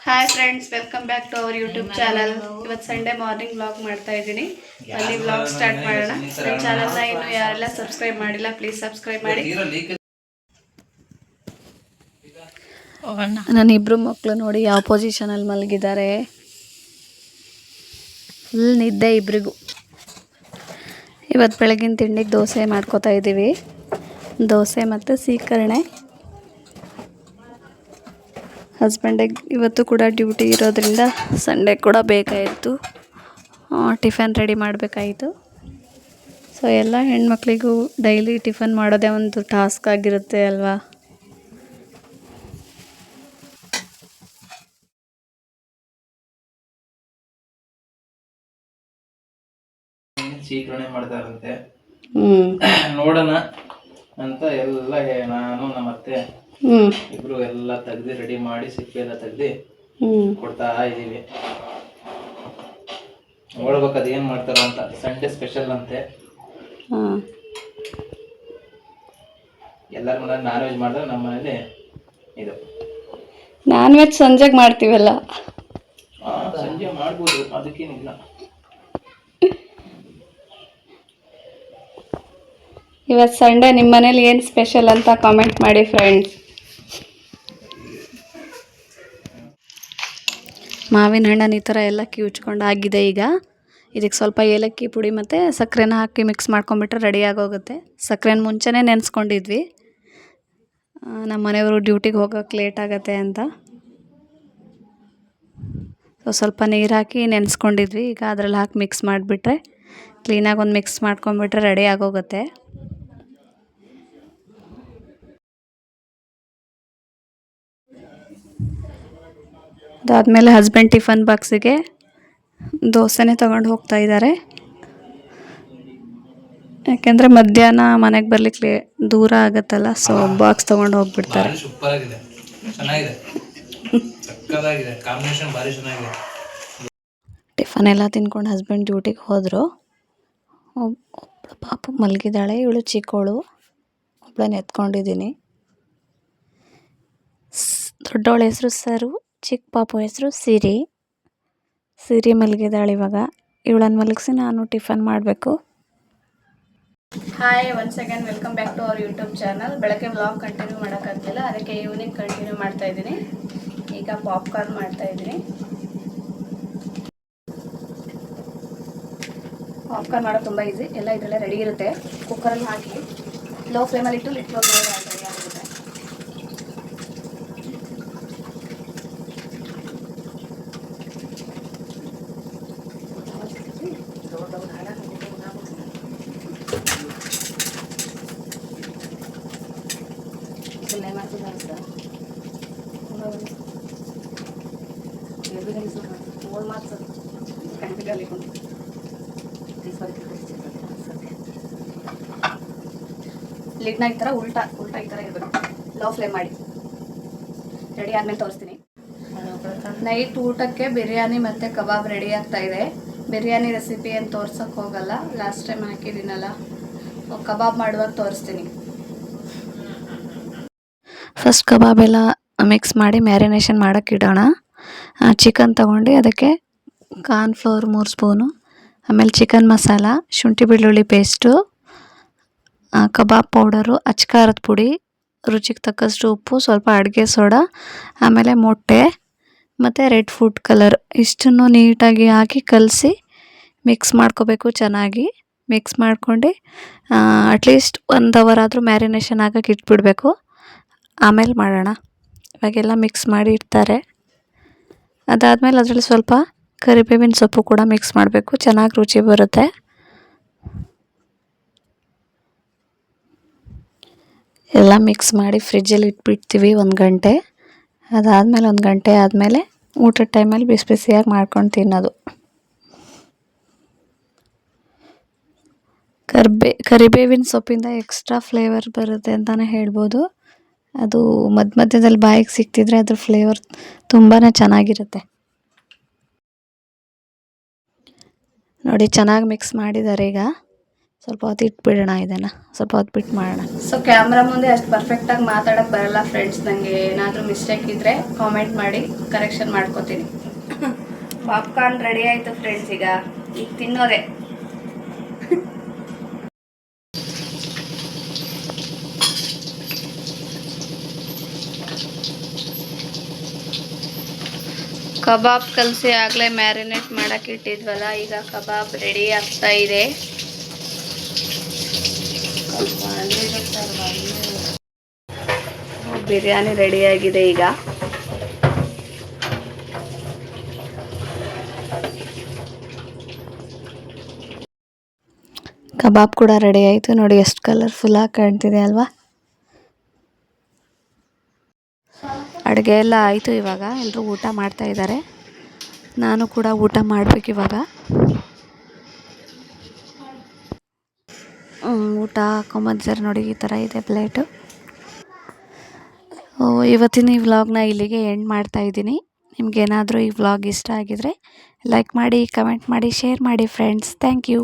Hi friends, welcome back to our YouTube channel. ಇವತ್ತು Sunday morning vlog ಮಾಡ್ತಾ ಇದ್ದೀನಿ. ಬನ್ನಿ ವ್ಲಾಗ್ ಸ್ಟಾರ್ಟ್ ಮಾಡೋಣ. ನನ್ನ ಚಾನಲ್ನ ಇನ್ನೂ ಯಾರೆಲ್ಲ ಸಬ್ಸ್ಕ್ರೈಬ್ ಮಾಡಿಲ್ಲ, ಪ್ಲೀಸ್ ಸಬ್ಸ್ಕ್ರೈಬ್ ಮಾಡಿ. ನನ್ನ ಇಬ್ಬರು ಮಕ್ಕಳು ನೋಡಿ ಯಾವ ಪೊಸಿಷನಲ್ಲಿ ಮಲಗಿದ್ದಾರೆ. ಫುಲ್ ನಿದ್ದೆ ಇಬ್ಬರಿಗೂ. ಇವತ್ತು ಬೆಳಗಿನ ತಿಂಡಿಗೆ ದೋಸೆ ಮಾಡ್ಕೋತಾ ಇದ್ದೀವಿ. ದೋಸೆ ಮತ್ತು ಸೀಕರಣೆ. ಹಸ್ಬೆಂಡಿಗೆ ಇವತ್ತು ಕೂಡ ಡ್ಯೂಟಿ ಇರೋದ್ರಿಂದ ಸಂಡೇ ಕೂಡ ಬೇಕಾಯಿತು, ಟಿಫನ್ ರೆಡಿ ಮಾಡಬೇಕಾಯಿತು. ಸೊ ಎಲ್ಲ ಹೆಣ್ಮಕ್ಳಿಗೂ ಡೈಲಿ ಟಿಫನ್ ಮಾಡೋದೇ ಒಂದು ಟಾಸ್ಕ್ ಆಗಿರುತ್ತೆ ಅಲ್ವಾ. ಸ್ವೀಕರಣೆ ಮಾಡ್ತಾರಂತೆ, ನೋಡೋಣ ಅಂತ ಎಲ್ಲ ನಾನು ನಮ್ಮ ಅತ್ತೆ ಇಬ್ರು ಎಲ್ಲ ತೆಗ್ದು ರೆಡಿ ಮಾಡಿ ಸಿಪ್ಪೆ ಎಲ್ಲ ತೆಗ್ದು ಕೊಡ್ತಾ ಇದೀವಿ. ನೋಡ್ಬೇಕು ಅದು ಏನ್ ಮಾಡ್ತಾರ ಅಂತ. ಸಂಡೇ ಸ್ಪೆಷಲ್ ಅಂತೆ. ಎಲ್ಲರ ಮನೇಲಿ ನಾನ್ ವೆಜ್ ಮಾಡಿದ್ರೆ ನಮ್ಮ ಮನೇಲಿ ಇದು ನಾನ್ ವೆಜ್ ಸಂಜೆಗೆ ಮಾಡ್ತೀವಲ್ಲ. ಸಂಜೆ ಮಾಡ್ಬೋದು, ಅದಕ್ಕೇನಿಲ್ಲ. ಇವತ್ತು ಸಂಡೇ ನಿಮ್ಮ ಮನೇಲಿ ಏನು ಸ್ಪೆಷಲ್ ಅಂತ ಕಾಮೆಂಟ್ ಮಾಡಿ ಫ್ರೆಂಡ್ಸ್. ಮಾವಿನ ಹಣ್ಣನ್ನು ಈ ಥರ ಎಲ್ಲ ಕಿವುಚ್ಕೊಂಡು ಆಗಿದೆ. ಈಗ ಇದಕ್ಕೆ ಸ್ವಲ್ಪ ಏಲಕ್ಕಿ ಪುಡಿ ಮತ್ತು ಸಕ್ಕರೆನ ಹಾಕಿ ಮಿಕ್ಸ್ ಮಾಡ್ಕೊಂಬಿಟ್ರೆ ರೆಡಿ ಆಗೋಗುತ್ತೆ. ಸಕ್ಕರೆನ ಮುಂಚೆನೇ ನೆನೆಸ್ಕೊಂಡಿದ್ವಿ, ನಮ್ಮ ಮನೆಯವರು ಡ್ಯೂಟಿಗೆ ಹೋಗೋಕ್ಕೆ ಲೇಟ್ ಆಗುತ್ತೆ ಅಂತ. ಸ್ವಲ್ಪ ನೀರು ಹಾಕಿ ನೆನೆಸ್ಕೊಂಡಿದ್ವಿ. ಈಗ ಅದರಲ್ಲಿ ಹಾಕಿ ಮಿಕ್ಸ್ ಮಾಡಿಬಿಟ್ರೆ ಕ್ಲೀನಾಗಿ ಒಂದು ಮಿಕ್ಸ್ ಮಾಡ್ಕೊಂಬಿಟ್ರೆ ರೆಡಿ ಆಗೋಗುತ್ತೆ. ಅದಾದಮೇಲೆ ಹಸ್ಬೆಂಡ್ ಟಿಫನ್ ಬಾಕ್ಸಿಗೆ ದೋಸೆನೇ ತೊಗೊಂಡು ಹೋಗ್ತಾ ಇದ್ದಾರೆ. ಯಾಕೆಂದರೆ ಮಧ್ಯಾಹ್ನ ಮನೆಗೆ ಬರಲಿಕ್ಕೆ ದೂರ ಆಗುತ್ತಲ್ಲ, ಸೊ ಬಾಕ್ಸ್ ತೊಗೊಂಡು ಹೋಗ್ಬಿಡ್ತಾರೆ. ಸೂಪರ್ ಆಗಿದೆ, ಚೆನ್ನಾಗಿದೆ, ಸಕ್ಕತ್ತಾಗಿದೆ, ಕಾಂಬಿನೇಷನ್ ಭಾರಿ ಚೆನ್ನಾಗಿದೆ. ಟಿಫನ್ ಎಲ್ಲ ತಿನ್ಕೊಂಡು ಹಸ್ಬೆಂಡ್ ಡ್ಯೂಟಿಗೆ ಹೋದರು. ಒಬ್ಬಳು ಪಾಪು ಮಲಗಿದ್ದಾಳೆ, ಇವಳು ಚಿಕ್ಕವಳು, ಒಬ್ಬಳನ್ನ ಎತ್ಕೊಂಡಿದ್ದೀನಿ. ದೊಡ್ಡವಳ ಹೆಸರು ಸರು, ಚಿಕ್ಕ ಪಾಪು ಹೆಸರು ಸಿರಿ ಮಲಗಿದ್ದಾಳೆ. ಇವಾಗ ಇವಳನ್ನು ಮಲಗಿಸಿ ನಾನು ಟಿಫನ್ ಮಾಡಬೇಕು. Hi, once again welcome back to our YouTube channel. ಬೆಳಗ್ಗೆ ವ್ಲಾಗ್ ಕಂಟಿನ್ಯೂ ಮಾಡೋಕ್ಕಾಗಲಿಲ್ಲ, ಅದಕ್ಕೆ ಈವ್ನಿಂಗ್ ಕಂಟಿನ್ಯೂ ಮಾಡ್ತಾ ಇದ್ದೀನಿ. ಈಗ ಪಾಪ್ಕಾರ್ನ್ ಮಾಡ್ತಾ ಇದ್ದೀನಿ. ಪಾಪ್ಕಾರ್ನ್ ಮಾಡೋದು ತುಂಬ ಈಸಿ, ಎಲ್ಲ ಇದರಲ್ಲೇ ರೆಡಿ ಇರುತ್ತೆ. ಕುಕ್ಕರಲ್ಲಿ ಹಾಕಿ ಲೋ ಫ್ಲೇಮಲ್ಲಿ ಇಟ್ಟು ರೆಡಿ ಆಗುತ್ತೆ. ಲಿಡ್ನ ಈ ಥರ ಉಲ್ಟಾ ಈ ಥರ ಇರಬೇಕು. ಲೋ ಫ್ಲೇಮ್ ಮಾಡಿ ರೆಡಿ ಆದಮೇಲೆ ತೋರಿಸ್ತೀನಿ. ನೈಟ್ ಊಟಕ್ಕೆ ಬಿರಿಯಾನಿ ಮತ್ತು ಕಬಾಬ್ ರೆಡಿ ಆಗ್ತಾ ಇದೆ. ಬಿರಿಯಾನಿ ರೆಸಿಪಿ ಏನು ತೋರ್ಸೋಕ್ಕೆ ಹೋಗಲ್ಲ, ಲಾಸ್ಟ್ ಟೈಮ್ ಹಾಕಿದ್ದೀನಲ್ಲ. ಕಬಾಬ್ ಮಾಡುವಾಗ ತೋರಿಸ್ತೀನಿ. ಫಸ್ಟ್ ಕಬಾಬ್ ಎಲ್ಲ ಮಿಕ್ಸ್ ಮಾಡಿ ಮ್ಯಾರಿನೇಷನ್ ಮಾಡೋಕ್ಕೆ ಇಡೋಣ. ಚಿಕನ್ ತೊಗೊಂಡು ಅದಕ್ಕೆ ಕಾರ್ನ್ಫ್ಲೋರ್ 3 ಸ್ಪೂನು, ಆಮೇಲೆ ಚಿಕನ್ ಮಸಾಲ, ಶುಂಠಿ ಬೆಳ್ಳುಳ್ಳಿ ಪೇಸ್ಟು, ಕಬಾಬ್ ಪೌಡರು, ಅಚ್ಕಾರದ ಪುಡಿ, ರುಚಿಗೆ ತಕ್ಕಷ್ಟು ಉಪ್ಪು, ಸ್ವಲ್ಪ ಅಡುಗೆ ಸೋಡಾ, ಆಮೇಲೆ ಮೊಟ್ಟೆ ಮತ್ತು ರೆಡ್ ಫುಡ್ ಕಲರ್ ಇಷ್ಟನ್ನು ನೀಟಾಗಿ ಹಾಕಿ ಕಲಸಿ ಮಿಕ್ಸ್ ಮಾಡ್ಕೋಬೇಕು. ಚೆನ್ನಾಗಿ ಮಿಕ್ಸ್ ಮಾಡ್ಕೊಂಡು ಅಟ್ಲೀಸ್ಟ್ 1 ಅವರ್ ಆದರೂ ಮ್ಯಾರಿನೇಷನ್ ಆಗೋಕ್ಕೆ ಇಟ್ಬಿಡಬೇಕು. ಆಮೇಲೆ ಮಾಡೋಣ. ಇವಾಗೆಲ್ಲ ಮಿಕ್ಸ್ ಮಾಡಿ ಇಡ್ತಾರೆ. ಅದಾದಮೇಲೆ ಅದರಲ್ಲಿ ಸ್ವಲ್ಪ ಕರಿಬೇವಿನ ಸೊಪ್ಪು ಕೂಡ ಮಿಕ್ಸ್ ಮಾಡಬೇಕು, ಚೆನ್ನಾಗಿ ರುಚಿ ಬರುತ್ತೆ. ಎಲ್ಲ ಮಿಕ್ಸ್ ಮಾಡಿ ಫ್ರಿಜ್ಜಲ್ಲಿ ಇಟ್ಬಿಡ್ತೀವಿ 1 ಗಂಟೆ. ಅದಾದಮೇಲೆ 1 ಗಂಟೆ ಆದಮೇಲೆ ಊಟದ ಟೈಮಲ್ಲಿ ಬಿಸಿ ಬಿಸಿಯಾಗಿ ಮಾಡ್ಕೊಂಡು ತಿನ್ನೋದು. ಕರಿಬೇವಿನ ಸೊಪ್ಪಿಂದ ಎಕ್ಸ್ಟ್ರಾ ಫ್ಲೇವರ್ ಬರುತ್ತೆ ಅಂತಲೇ ಹೇಳ್ಬೋದು. ಅದು ಮಧ್ಯದಲ್ಲಿ ಬಾಯಿಗೆ ಸಿಕ್ತಿದ್ರೆ ಅದ್ರ ಫ್ಲೇವರ್ ತುಂಬಾ ಚೆನ್ನಾಗಿರುತ್ತೆ. ನೋಡಿ, ಚೆನ್ನಾಗಿ ಮಿಕ್ಸ್ ಮಾಡಿದ್ದಾರೆ. ಈಗ ಸ್ವಲ್ಪ ಹೊತ್ತು ಇಟ್ಬಿಡೋಣ ಇದನ್ನು, ಸ್ವಲ್ಪ ಹೊತ್ತು ಬಿಟ್ಟು ಮಾಡೋಣ. ಸೊ ಕ್ಯಾಮ್ರಾ ಮುಂದೆ ಅಷ್ಟು ಪರ್ಫೆಕ್ಟಾಗಿ ಮಾತಾಡೋಕ್ಕೆ ಬರಲ್ಲ ಫ್ರೆಂಡ್ಸ್. ನನಗೆ ಏನಾದರೂ ಮಿಸ್ಟೇಕ್ ಇದ್ದರೆ ಕಾಮೆಂಟ್ ಮಾಡಿ ಕರೆಕ್ಷನ್ ಮಾಡ್ಕೋತೀನಿ. ಪಾಪ್ಕಾರ್ನ್ ರೆಡಿ ಆಯಿತು ಫ್ರೆಂಡ್ಸ್. ಈಗ ತಿನ್ನೋದೆ. ಕಬಾಬ್ ಕಲಸಿ ಆಗಲೇ ಮ್ಯಾರಿನೇಟ್ ಮಾಡೋಕ್ಕೆ ಇಟ್ಟಿದ್ವಲ್ಲ, ಈಗ ಕಬಾಬ್ ರೆಡಿ ಆಗ್ತಾ ಇದೆ. ಬಿರಿಯಾನಿ ರೆಡಿಯಾಗಿದೆ ಈಗ. ಕಬಾಬ್ ಕೂಡ ರೆಡಿ ಆಯಿತು. ನೋಡಿ ಎಷ್ಟು ಕಲರ್ಫುಲ್ಲಾಗಿ ಕಾಣ್ತಿದೆ ಅಲ್ವಾ. ಅಡುಗೆ ಎಲ್ಲ ಆಯಿತು. ಇವಾಗ ಎಲ್ಲರೂ ಊಟ ಮಾಡ್ತಾ ಇದ್ದಾರೆ. ನಾನು ಕೂಡ ಊಟ ಮಾಡಬೇಕು ಇವಾಗ. ಊಟ ಹಾಕೊಂಬಂದಿದ್ದಾರೆ ನೋಡಿ, ಈ ಥರ ಇದೆ ಪ್ಲೇಟು. ಇವತ್ತಿನ ಈ ವ್ಲಾಗ್ನ ಇಲ್ಲಿಗೆ ಎಂಡ್ ಮಾಡ್ತಾಯಿದ್ದೀನಿ. ನಿಮಗೇನಾದರೂ ಈ ವ್ಲಾಗ್ ಇಷ್ಟ ಆಗಿದರೆ ಲೈಕ್ ಮಾಡಿ, ಕಮೆಂಟ್ ಮಾಡಿ, ಶೇರ್ ಮಾಡಿ ಫ್ರೆಂಡ್ಸ್. Thank you.